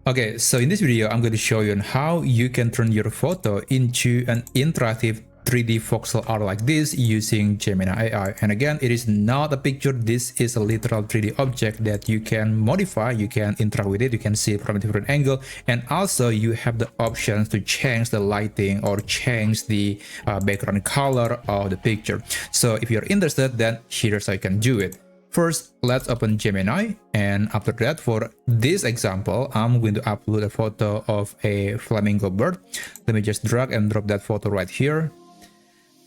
Okay, so in this video, I'm going to show you on how you can turn your photo into an interactive 3D voxel art like this using Gemini AI. And again, it is not a picture. This is a literal 3D object that you can modify. You can interact with it. You can see it from a different angle. And also you have the options to change the lighting or change the background color of the picture. So if you're interested, then here's how you can do it. First, let's open Gemini, and after that, for this example, I'm going to upload a photo of a flamingo bird. Let me just drag and drop that photo right here.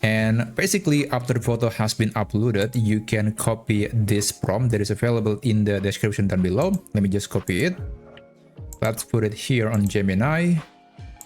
And basically, after the photo has been uploaded, you can copy this prompt that is available in the description down below. Let me just copy it. Let's put it here on Gemini.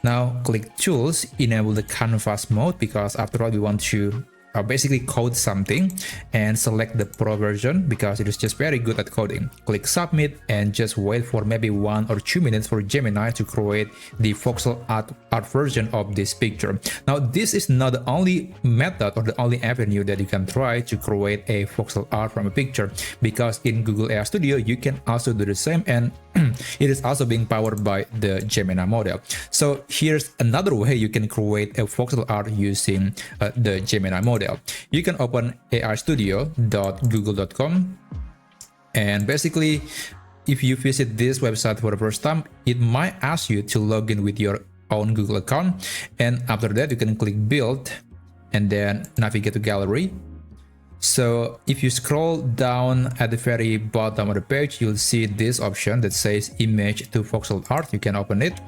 Now, click Tools, enable the canvas mode, because after all, we want to basically code something, and select the pro version because it is just very good at coding. Click submit and just wait for maybe 1 or 2 minutes for Gemini to create the voxel art version of this picture. Now, this is not the only method or the only avenue that you can try to create a voxel art from a picture, because in Google AI Studio you can also do the same, and it is also being powered by the Gemini model. So here's another way you can create a voxel art using the Gemini model. You can open aistudio.google.com, and basically if you visit this website for the first time, it might ask you to log in with your own Google account, and after that you can click build and then navigate to gallery. So if you scroll down at the very bottom of the page, you'll see this option that says image to voxel art. You can open it.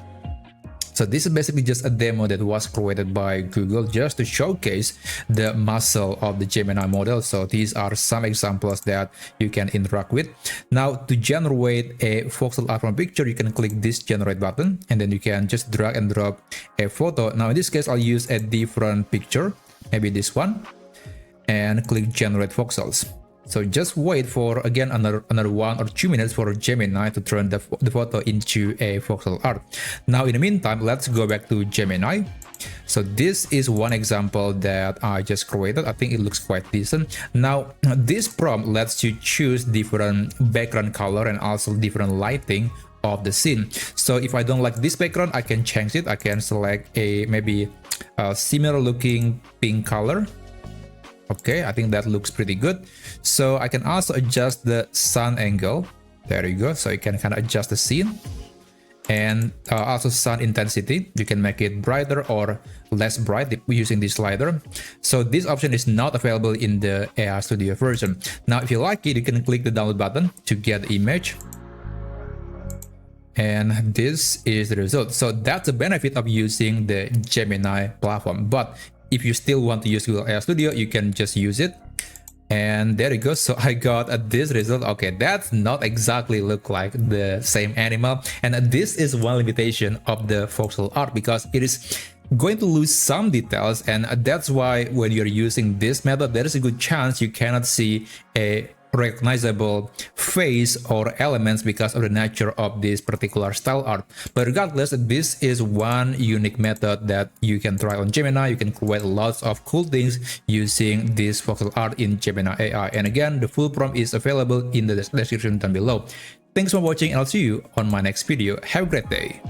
So this is basically just a demo that was created by Google just to showcase the muscle of the Gemini model. So these are some examples that you can interact with. Now, to generate a voxel art from a picture, you can click this generate button, and then you can just drag and drop a photo. Now, in this case, I'll use a different picture, maybe this one, and click generate voxels. So just wait for, again, another 1 or 2 minutes for Gemini to turn the photo into a voxel art. Now, in the meantime, let's go back to Gemini. So this is one example that I just created. I think it looks quite decent. Now, this prompt lets you choose different background color and also different lighting of the scene. So if I don't like this background, I can change it. I can select maybe a similar looking pink color. Okay, I think that looks pretty good. So I can also adjust the sun angle. There you go. So you can kind of adjust the scene, and also sun intensity. You can make it brighter or less bright using this slider. So this option is not available in the AI Studio version. Now, if you like it, you can click the download button to get the image. And this is the result. So that's the benefit of using the Gemini platform. But if you still want to use Google AI Studio, you can just use it. And there you go. So I got this result. Okay, that's not exactly look like the same animal. And this is one limitation of the voxel art, because it is going to lose some details. And that's why when you're using this method, there is a good chance you cannot see a recognizable face or elements because of the nature of this particular style art. But regardless, this is one unique method that you can try on Gemini. You can create lots of cool things using this voxel art in Gemini AI. And again, the full prompt is available in the description down below. Thanks for watching, and I'll see you on my next video. Have a great day.